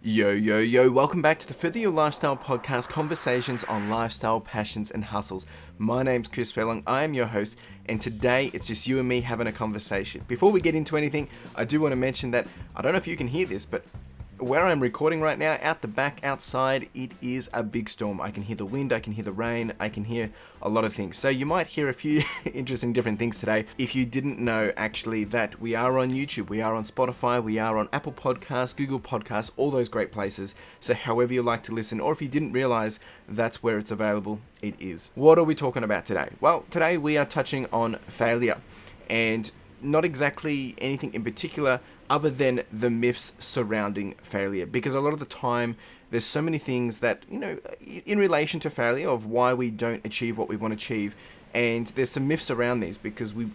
Yo, yo, yo, welcome back to the Further Your Lifestyle podcast, conversations on lifestyle, passions, and hustles. My name's Chris Furlong, I am your host, and today it's just you and me having a conversation. Before we get into anything, I do want to mention that, I don't know if you can hear this, but where I'm recording right now, out the back, outside, it is a big storm. I can hear the wind, I can hear the rain, I can hear a lot of things. So you might hear a few interesting different things today. If you didn't know, actually, that we are on YouTube, we are on Spotify, we are on Apple Podcasts, Google Podcasts, all those great places. So however you like to listen, or if you didn't realize that's where it's available, it is. What are we talking about today? Well, today we are touching on failure, and not exactly anything in particular other than the myths surrounding failure, because a lot of the time there's so many things that, in relation to failure, of why we don't achieve what we want to achieve, and there's some myths around these because we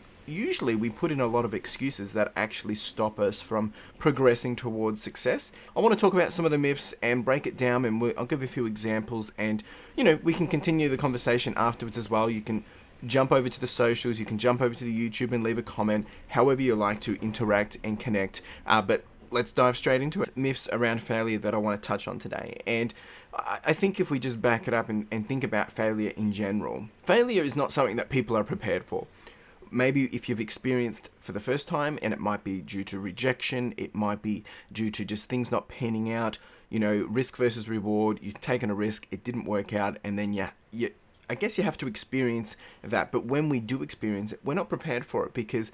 put in a lot of excuses that actually stop us from progressing towards success. I want to talk about some of the myths and break it down, and I'll give a few examples, and we can continue the conversation afterwards as well. You can jump over to the socials, you can jump over to the YouTube and leave a comment, however you like to interact and connect. But let's dive straight into it. Myths around failure that I want to touch on today. And I think if we just back it up and think about failure in general, failure is not something that people are prepared for. Maybe if you've experienced for the first time, and it might be due to rejection, it might be due to just things not panning out, risk versus reward, you've taken a risk, it didn't work out, and then I guess you have to experience that. But when we do experience it, we're not prepared for it because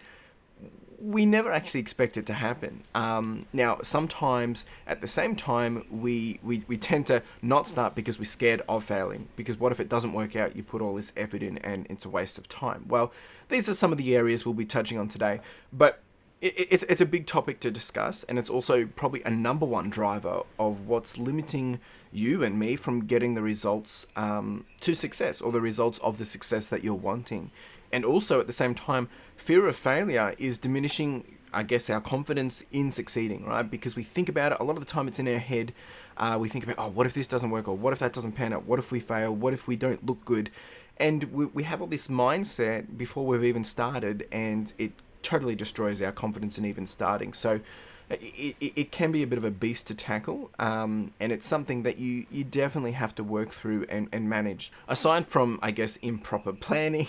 we never actually expect it to happen. Now, sometimes at the same time, we tend to not start because we're scared of failing. Because what if it doesn't work out? You put all this effort in and it's a waste of time. Well, these are some of the areas we'll be touching on today. But it's a big topic to discuss, and it's also probably a number one driver of what's limiting you and me from getting the results to success, or the results of the success that you're wanting. And also at the same time, fear of failure is diminishing, I guess, our confidence in succeeding, right? Because we think about it, a lot of the time it's in our head. We think about, what if this doesn't work? Or what if that doesn't pan out? What if we fail? What if we don't look good? And we have all this mindset before we've even started, and it totally destroys our confidence in even starting. So it can be a bit of a beast to tackle, and it's something that you definitely have to work through and manage. Aside from, I guess, improper planning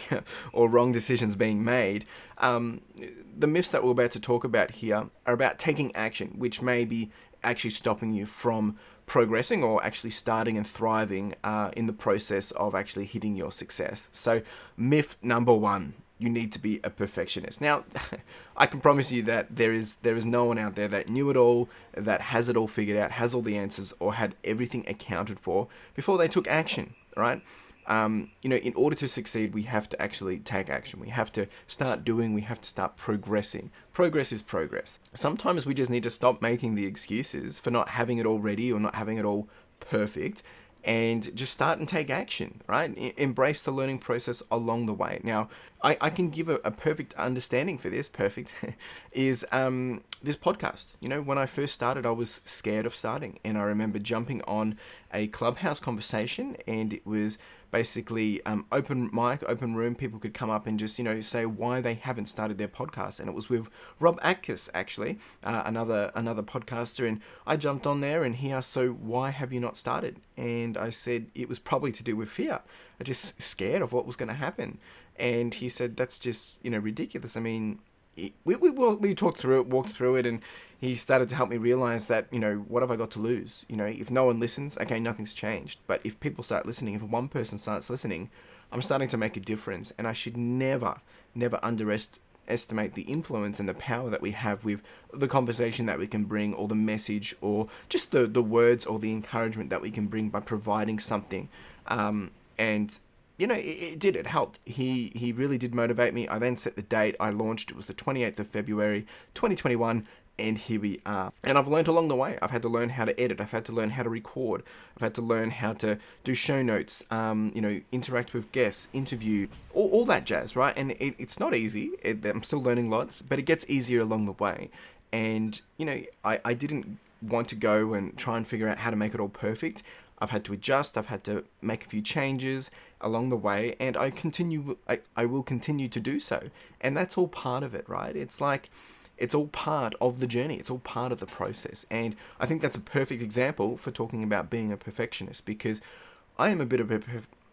or wrong decisions being made, the myths that we're about to talk about here are about taking action, which may be actually stopping you from progressing or actually starting and thriving in the process of actually hitting your success. So myth number one: you need to be a perfectionist. Now, I can promise you that there is no one out there that knew it all, that has it all figured out, has all the answers, or had everything accounted for before they took action, right? In order to succeed, we have to actually take action. We have to start doing, we have to start progressing. Progress is progress. Sometimes we just need to stop making the excuses for not having it all ready or not having it all perfect, and just start and take action, right? Embrace the learning process along the way. Now, I can give a perfect understanding for this. Perfect is this podcast. When I first started, I was scared of starting, and I remember jumping on a Clubhouse conversation, and it was basically open mic, open room. People could come up and just say why they haven't started their podcast, and it was with Rob Atkiss, actually, another podcaster. And I jumped on there, and he asked, "So why have you not started?" And I said it was probably to do with fear. I just scared of what was going to happen. And he said, "That's just ridiculous. I mean." We talked through it, walked through it, and he started to help me realize that, what have I got to lose? If no one listens, okay, nothing's changed. But if people start listening, if one person starts listening, I'm starting to make a difference. And I should never underestimate the influence and the power that we have with the conversation that we can bring, or the message, or just the words or the encouragement that we can bring by providing something. And it helped. He really did motivate me. I then set the date. I launched. It was the 28th of February, 2021, and here we are. And I've learned along the way. I've had to learn how to edit. I've had to learn how to record. I've had to learn how to do show notes, interact with guests, interview, all that jazz, right? And it's not easy. I'm still learning lots, but it gets easier along the way. And, I didn't want to go and try and figure out how to make it all perfect. I've had to adjust. I've had to make a few changes along the way, and I will continue to do so. And that's all part of it, right? It's like It's all part of the journey. It's all part of the process. And I think that's a perfect example for talking about being a perfectionist, because I am a bit of a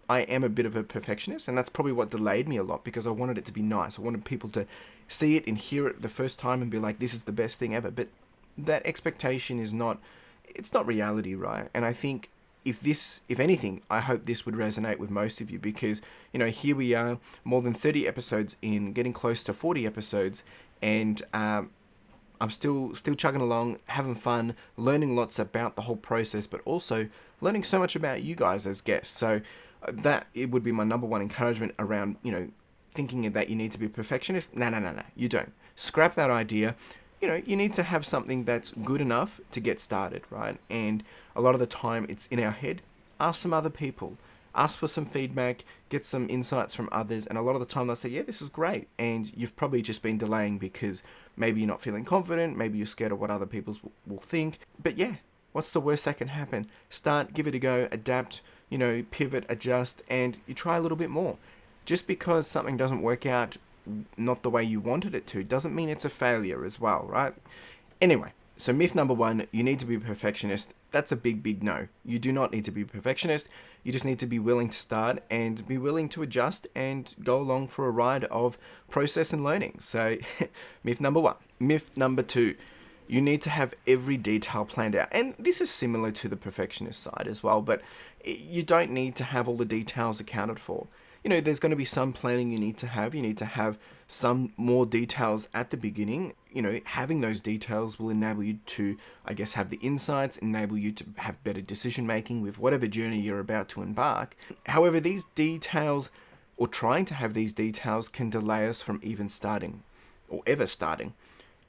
I am a bit of a perfectionist, and that's probably what delayed me a lot, because I wanted it to be nice. I wanted people to see it and hear it the first time and be like, this is the best thing ever. But that expectation is not, it's not reality, right? And I think if anything, I hope this would resonate with most of you, because, here we are, more than 30 episodes in, getting close to 40 episodes, and I'm still chugging along, having fun, learning lots about the whole process, but also learning so much about you guys as guests. So that it would be my number one encouragement around, thinking that you need to be a perfectionist. No, you don't. Scrap that idea. You need to have something that's good enough to get started, right? And a lot of the time it's in our head. Ask some other people. Ask for some feedback, get some insights from others, and a lot of the time they'll say, yeah, this is great. And you've probably just been delaying because maybe you're not feeling confident, maybe you're scared of what other people will think. But yeah, what's the worst that can happen? Start, give it a go, adapt, pivot, adjust, and you try a little bit more. Just because something doesn't work out not the way you wanted it to doesn't mean it's a failure as well, right? Anyway, so myth number one, you need to be a perfectionist. That's a big, big no. You do not need to be a perfectionist. You just need to be willing to start and be willing to adjust and go along for a ride of process and learning. So myth number one. Myth number two, you need to have every detail planned out. And this is similar to the perfectionist side as well, but you don't need to have all the details accounted for. There's going to be some planning you need to have. You need to have some more details at the beginning. Having those details will enable you to, I guess, have the insights, enable you to have better decision making with whatever journey you're about to embark. However, these details, or trying to have these details, can delay us from even starting or ever starting.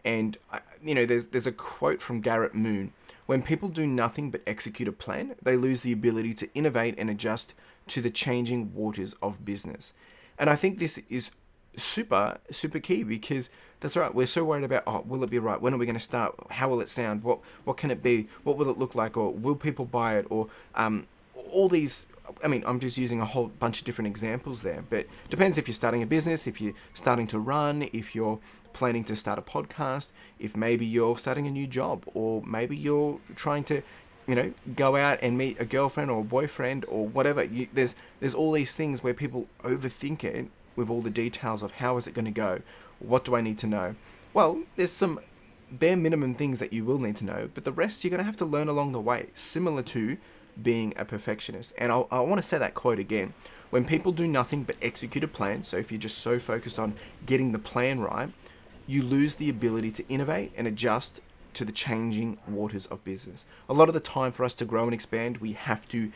And, there's a quote from Garrett Moon: when people do nothing but execute a plan, they lose the ability to innovate and adjust to the changing waters of business. And I think this is super, super key, because that's right. We're so worried about, will it be right? When are we going to start? How will it sound? What can it be? What will it look like? Or will people buy it? Or all these, I'm just using a whole bunch of different examples there, but depends if you're starting a business, if you're starting to run, if you're planning to start a podcast, if maybe you're starting a new job, or maybe you're trying to go out and meet a girlfriend or a boyfriend or whatever. There's all these things where people overthink it with all the details of how is it going to go? What do I need to know? Well, there's some bare minimum things that you will need to know, but the rest you're going to have to learn along the way, similar to being a perfectionist. And I want to say that quote again. When people do nothing but execute a plan, so if you're just so focused on getting the plan right, you lose the ability to innovate and adjust to the changing waters of business. A lot of the time for us to grow and expand, we have to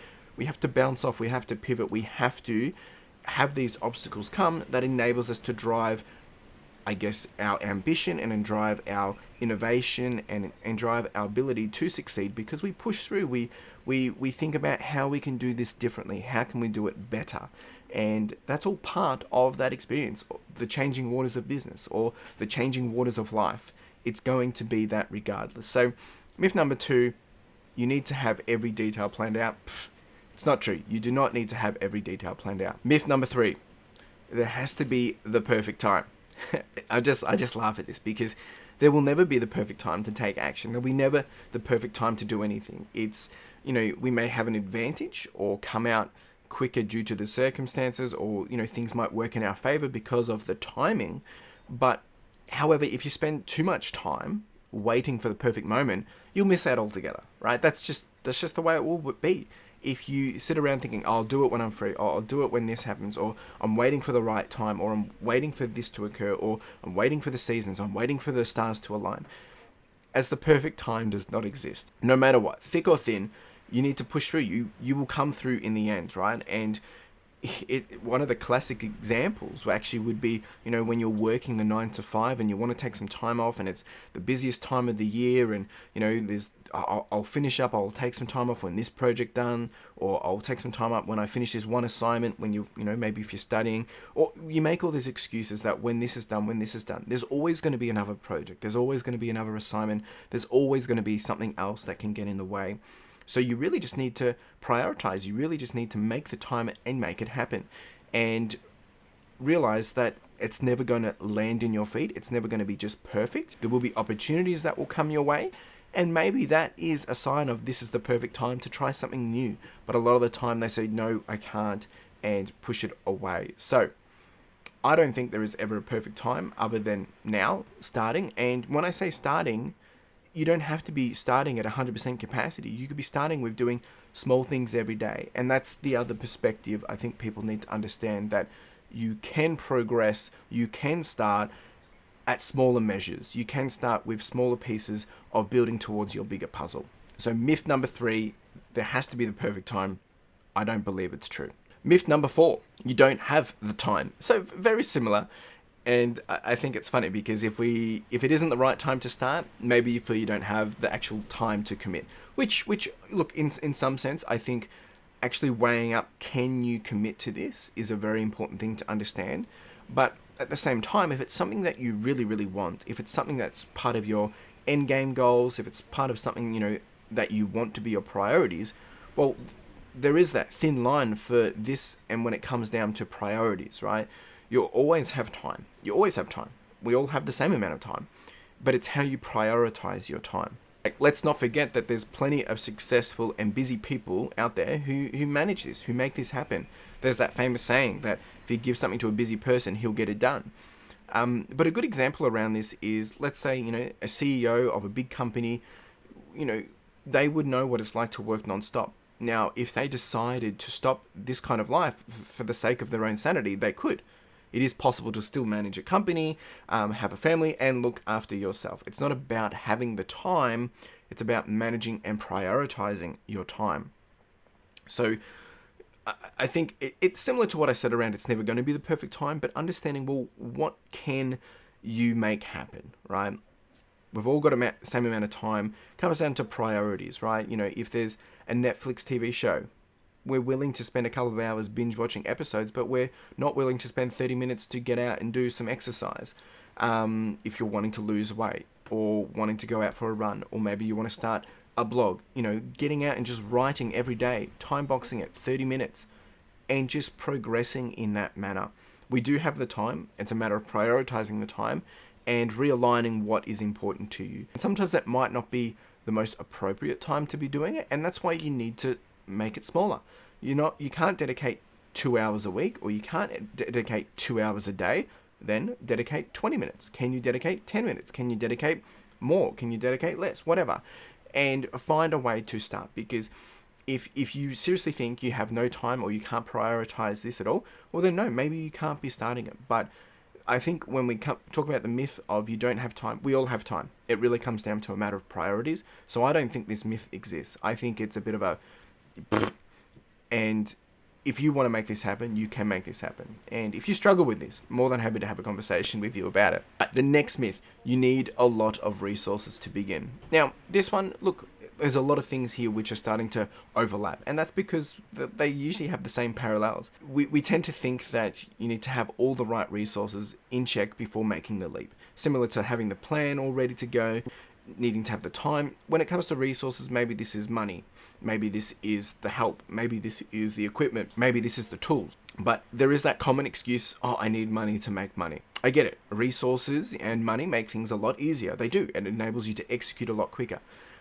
bounce off, we have to pivot, we have to have these obstacles come that enables us to drive, I guess, our ambition and then drive our innovation and drive our ability to succeed, because we push through, we think about how we can do this differently, how can we do it better. And that's all part of that experience, the changing waters of business or the changing waters of life. It's going to be that regardless. So myth number two, you need to have every detail planned out. It's not true. You do not need to have every detail planned out. Myth number three, there has to be the perfect time. I just laugh at this, because there will never be the perfect time to take action. There'll be never the perfect time to do anything. It's, we may have an advantage or come out quicker due to the circumstances, or, things might work in our favor because of the timing. But however, if you spend too much time waiting for the perfect moment, you'll miss out altogether, right? That's just the way it will be. If you sit around thinking, I'll do it when I'm free, or I'll do it when this happens, or I'm waiting for the right time, or I'm waiting for this to occur, or I'm waiting for the seasons, I'm waiting for the stars to align, as the perfect time does not exist. No matter what, thick or thin, you need to push through. You will come through in the end, right? And one of the classic examples actually would be, when you're working the 9 to 5 and you want to take some time off, and it's the busiest time of the year, and I'll finish up, I'll take some time off when this project done, or I'll take some time up when I finish this one assignment, when maybe if you're studying, or you make all these excuses that when this is done, there's always going to be another project, there's always going to be another assignment, there's always going to be something else that can get in the way. So you really just need to prioritize. You really just need to make the time and make it happen. And realize that it's never going to land in your feet. It's never going to be just perfect. There will be opportunities that will come your way. And maybe that is a sign of this is the perfect time to try something new. But a lot of the time they say, no, I can't, and push it away. So I don't think there is ever a perfect time other than now, starting. And when I say starting, you don't have to be starting at 100% capacity. You could be starting with doing small things every day. And that's the other perspective I think people need to understand, that you can progress, you can start at smaller measures. You can start with smaller pieces of building towards your bigger puzzle. So myth number 3, there has to be the perfect time. I don't believe it's true. Myth number 4, you don't have the time. So very similar. And I think it's funny because if it isn't the right time to start, maybe you feel you don't have the actual time to commit. Which look, in some sense, I think actually weighing up, can you commit to this, is a very important thing to understand. But at the same time, if it's something that you really, really want, if it's something that's part of your end game goals, if it's part of something, that you want to be your priorities, well, there is that thin line for this. And when it comes down to priorities, right? You'll always have time. You always have time. We all have the same amount of time, but it's how you prioritize your time. Like, let's not forget that there's plenty of successful and busy people out there who manage this, who make this happen. There's that famous saying that if you give something to a busy person, he'll get it done. But a good example around this is, let's say, a CEO of a big company, they would know what it's like to work nonstop. Now, if they decided to stop this kind of life for the sake of their own sanity, they could. It is possible to still manage a company, have a family, and look after yourself. It's not about having the time. It's about managing and prioritizing your time. So I think it's similar to what I said around it's never going to be the perfect time, but understanding, well, what can you make happen, right? We've all got the same amount of time. It comes down to priorities, right? If there's a Netflix TV show, we're willing to spend a couple of hours binge watching episodes, but we're not willing to spend 30 minutes to get out and do some exercise. If you're wanting to lose weight or wanting to go out for a run, or maybe you want to start a blog, getting out and just writing every day, time boxing it 30 minutes and just progressing in that manner. We do have the time. It's a matter of prioritizing the time and realigning what is important to you. And sometimes that might not be the most appropriate time to be doing it, and that's why you need to make it smaller. You can't dedicate 2 hours a week, or you can't dedicate 2 hours a day. Then dedicate 20 minutes. Can you dedicate 10 minutes? Can you dedicate more? Can you dedicate less? Whatever. And find a way to start, because if you seriously think you have no time or you can't prioritize this at all, well then no, maybe you can't be starting it. But I think when we talk about the myth of you don't have time, we all have time. It really comes down to a matter of priorities. So I don't think this myth exists. I think it's a bit of a... And if you want to make this happen, you can make this happen. And if you struggle with this, more than happy to have a conversation with you about it. The next myth, you need a lot of resources to begin. Now, this one, look, there's a lot of things here which are starting to overlap, and that's because they usually have the same parallels. We tend to think that you need to have all the right resources in check before making the leap, similar to having the plan all ready to go, needing to have the time. When it comes to resources, maybe this is money, maybe this is the help, maybe this is the equipment, maybe this is the tools. But there is that common excuse, oh, I need money to make money. I get it. Resources and money make things a lot easier. They do. It enables you to execute a lot quicker.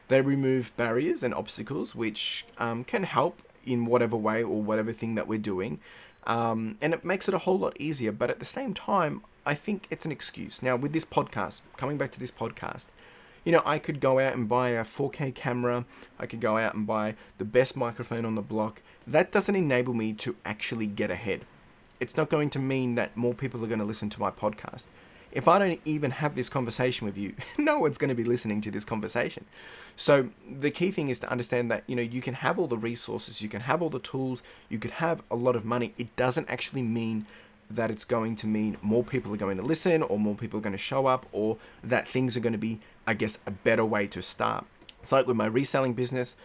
They remove barriers and obstacles, which can help in whatever way or whatever thing that we're doing. And it makes it a whole lot easier. But at the same time, I think it's an excuse. Now, with this podcast, coming back to this podcast, I could go out and buy a 4K camera. I could go out and buy the best microphone on the block. That doesn't enable me to actually get ahead. It's not going to mean that more people are going to listen to my podcast. If I don't even have this conversation with you, no one's going to be listening to this conversation. So the key thing is to understand that, you can have all the resources, you can have all the tools, you could have a lot of money. It doesn't actually mean that it's going to mean more people are going to listen, or more people are going to show up, or that things are going to be, I guess, a better way to start. It's like with my reselling business,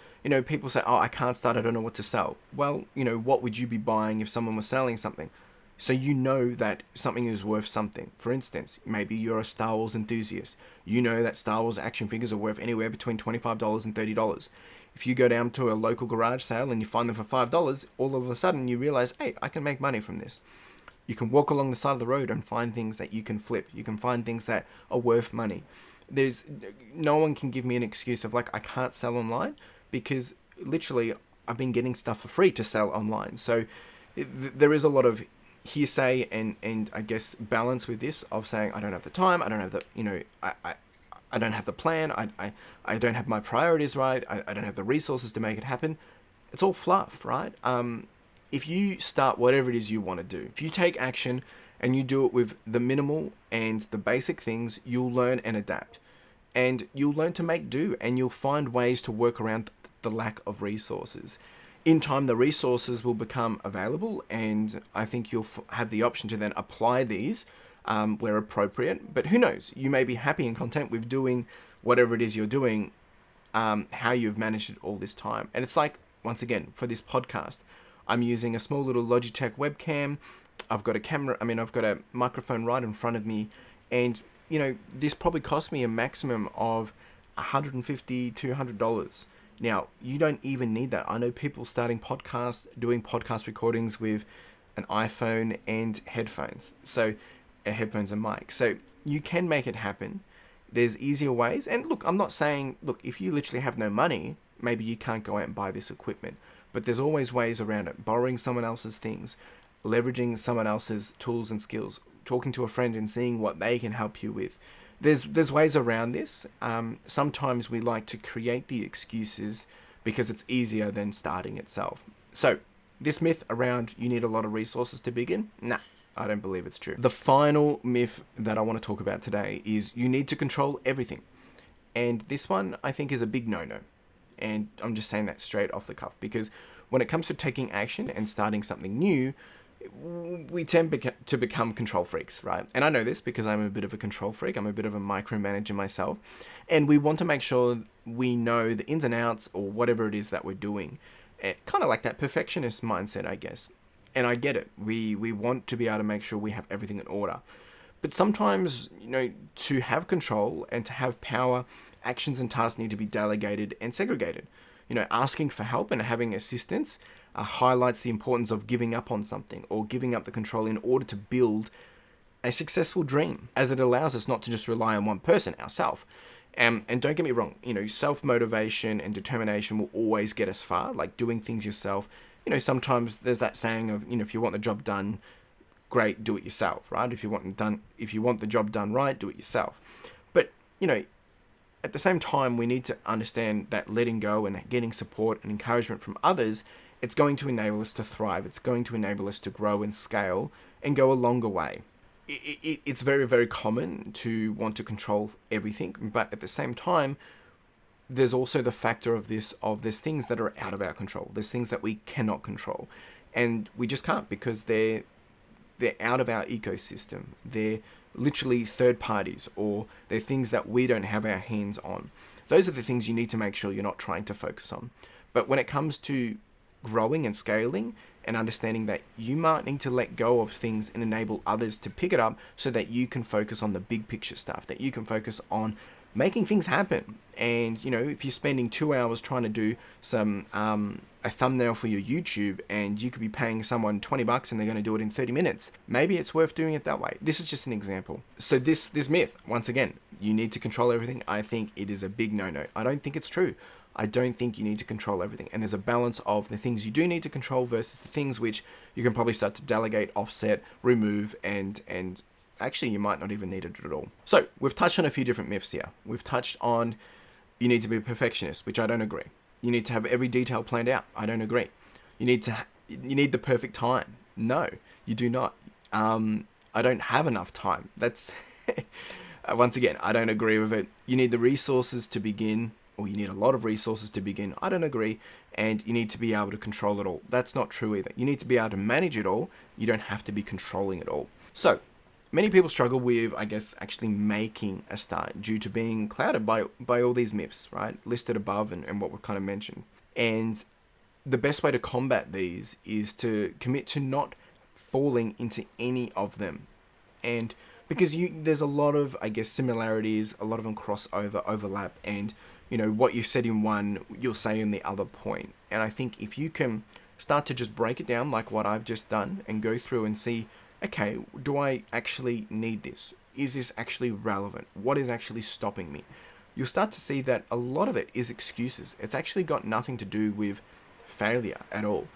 people say, oh, I can't start, I don't know what to sell. Well, what would you be buying if someone was selling something? So that something is worth something. For instance, maybe you're a Star Wars enthusiast. You know that Star Wars action figures are worth anywhere between $25 and $30. If you go down to a local garage sale and you find them for $5, all of a sudden you realize, hey, I can make money from this. You can walk along the side of the road and find things that you can flip. You can find things that are worth money. There's no one can give me an excuse of like, I can't sell online, because literally I've been getting stuff for free to sell online. So there is a lot of hearsay and I guess balance with this of saying I don't have the time, I don't have the, I don't have the plan, I don't have my priorities right, I don't have the resources to make it happen. It's all fluff, right? If you start whatever it is you want to do, if you take action and you do it with the minimal and the basic things, you'll learn and adapt. And you'll learn to make do, and you'll find ways to work around the lack of resources. In time, the resources will become available, and I think you'll have the option to then apply these where appropriate. But who knows? You may be happy and content with doing whatever it is you're doing, how you've managed it all this time. And it's like, once again, for this podcast, I'm using a small little Logitech webcam. I've got a camera, I've got a microphone right in front of me, and this probably cost me a maximum of $150, $200. Now, you don't even need that. I know people starting podcasts, doing podcast recordings with an iPhone and headphones. So, headphones and mic. So, you can make it happen. There's easier ways. And look, I'm not saying, if you literally have no money, maybe you can't go out and buy this equipment. But there's always ways around it. Borrowing someone else's things, leveraging someone else's tools and skills, talking to a friend and seeing what they can help you with. There's ways around this. Sometimes we like to create the excuses because it's easier than starting itself. So this myth around you need a lot of resources to begin, nah, I don't believe it's true. The final myth that I want to talk about today is you need to control everything. And this one I think is a big no-no. And I'm just saying that straight off the cuff, because when it comes to taking action and starting something new, we tend to become control freaks, right? And I know this because I'm a bit of a control freak. I'm a bit of a micromanager myself. And we want to make sure we know the ins and outs or whatever it is that we're doing. Kind of like that perfectionist mindset, I guess. And I get it. We want to be able to make sure we have everything in order. But sometimes, to have control and to have power, actions and tasks need to be delegated and segregated. Asking for help and having assistance highlights the importance of giving up on something or giving up the control in order to build a successful dream, as it allows us not to just rely on one person, ourselves. And don't get me wrong, self-motivation and determination will always get us far, like doing things yourself. Sometimes there's that saying of, if you want the job done, great, do it yourself, right? If you want the job done right, do it yourself. But, at the same time, we need to understand that letting go and getting support and encouragement from others, it's going to enable us to thrive. It's going to enable us to grow and scale and go a longer way. It's very, very common to want to control everything, but at the same time, there's also the factor of there's things that are out of our control. There's things that we cannot control, and we just can't, because they're out of our ecosystem. They're literally third parties, or they're things that we don't have our hands on. Those are the things you need to make sure you're not trying to focus on. But when it comes to growing and scaling and understanding that you might need to let go of things and enable others to pick it up so that you can focus on the big picture stuff, that you can focus on making things happen. And, if you're spending 2 hours trying to do some a thumbnail for your YouTube, and you could be paying someone $20 and they're going to do it in 30 minutes, maybe it's worth doing it that way. This is just an example. So this myth, once again, you need to control everything. I think it is a big no-no. I don't think it's true. I don't think you need to control everything. And there's a balance of the things you do need to control versus the things which you can probably start to delegate, offset, remove, and actually you might not even need it at all. So we've touched on a few different myths here. We've touched on you need to be a perfectionist, which I don't agree. You need to have every detail planned out. I don't agree. You need the perfect time. No, you do not. I don't have enough time. That's once again, I don't agree with it. You need the resources to begin, or you need a lot of resources to begin. I don't agree. And you need to be able to control it all. That's not true either. You need to be able to manage it all. You don't have to be controlling it all. So many people struggle with, I guess, actually making a start due to being clouded by all these myths, right? Listed above and what we've kind of mentioned. And the best way to combat these is to commit to not falling into any of them. And because there's a lot of, I guess, similarities, a lot of them overlap, and, what you said in one, you'll say in the other point. And I think if you can start to just break it down like what I've just done and go through and see okay, do I actually need this? Is this actually relevant? What is actually stopping me? You'll start to see that a lot of it is excuses. It's actually got nothing to do with failure at all.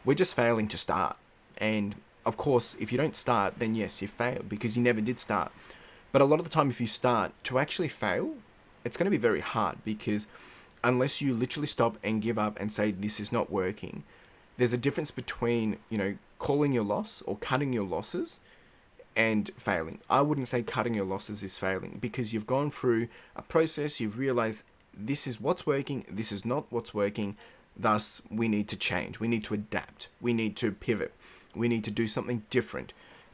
We're just failing to start. And of course, if you don't start, then yes, you failed because you never did start. But a lot of the time, if you start, to actually fail, it's going to be very hard because unless you literally stop and give up and say, this is not working, there's a difference between, calling your loss or cutting your losses and failing. I wouldn't say cutting your losses is failing because you've gone through a process, you've realized this is what's working, this is not what's working, thus we need to change, we need to adapt, we need to pivot, we need to do something different.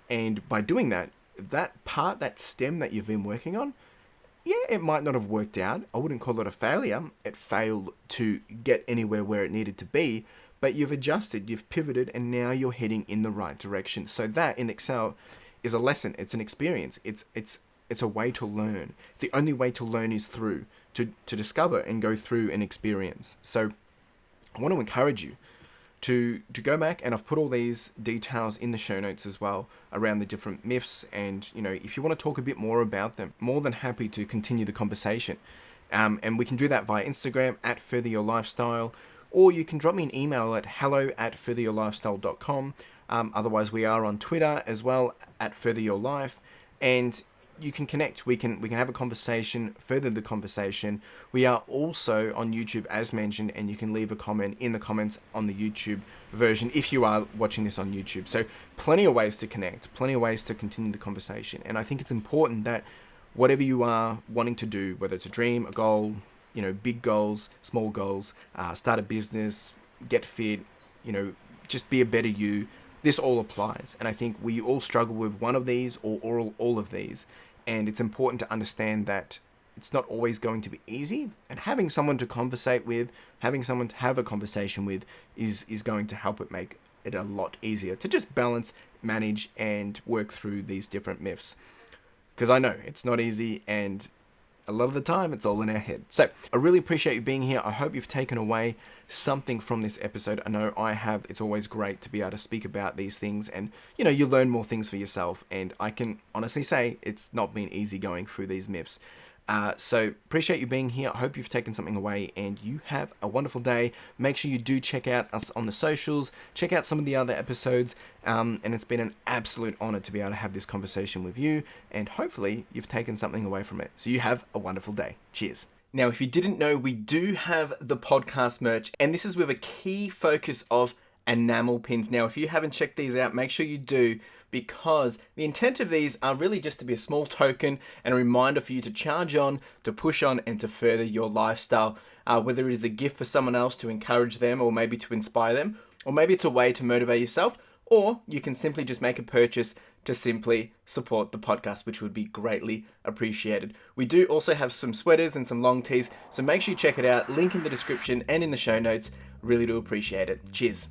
And by doing that, that stem that you've been working on, yeah, it might not have worked out. I wouldn't call it a failure. It failed to get anywhere where it needed to be, but you've adjusted, you've pivoted, and now you're heading in the right direction. So that in Excel is a lesson. It's an experience. It's a way to learn. The only way to learn is through to discover and go through an experience. So I want to encourage you to go back, and I've put all these details in the show notes as well around the different myths, and if you want to talk a bit more about them, more than happy to continue the conversation. And we can do that via Instagram at Further Your Lifestyle, or you can drop me an email at hello@furtheryourlifestyle.com. Otherwise, we are on Twitter as well at Further Your Life, and you can connect. We can have a conversation, further the conversation. We are also on YouTube, as mentioned, and you can leave a comment in the comments on the YouTube version if you are watching this on YouTube. So plenty of ways to connect, plenty of ways to continue the conversation. And I think it's important that whatever you are wanting to do, whether it's a dream, a goal, big goals, small goals, start a business, get fit, just be a better you, this all applies. And I think we all struggle with one of these or all of these. And it's important to understand that it's not always going to be easy. And having someone to conversate with, having someone to have a conversation with is going to help it make it a lot easier to just balance, manage, and work through these different myths. Because I know it's not easy, and a lot of the time it's all in our head. So I really appreciate you being here. I hope you've taken away something from this episode. I know I have. It's always great to be able to speak about these things, and you learn more things for yourself. And I can honestly say it's not been easy going through these myths. So appreciate you being here. I hope you've taken something away, and you have a wonderful day. Make sure you do check out us on the socials, check out some of the other episodes, and it's been an absolute honor to be able to have this conversation with you, and hopefully you've taken something away from it. So you have a wonderful day. Cheers. Now, if you didn't know, we do have the podcast merch, and this is with a key focus of enamel pins. Now, if you haven't checked these out, make sure you do, because the intent of these are really just to be a small token and a reminder for you to charge on, to push on, and to further your lifestyle. Whether it is a gift for someone else to encourage them, or maybe to inspire them, or maybe it's a way to motivate yourself, or you can simply just make a purchase to simply support the podcast, which would be greatly appreciated. We do also have some sweaters and some long tees, so make sure you check it out. Link in the description and in the show notes. Really do appreciate it. Cheers.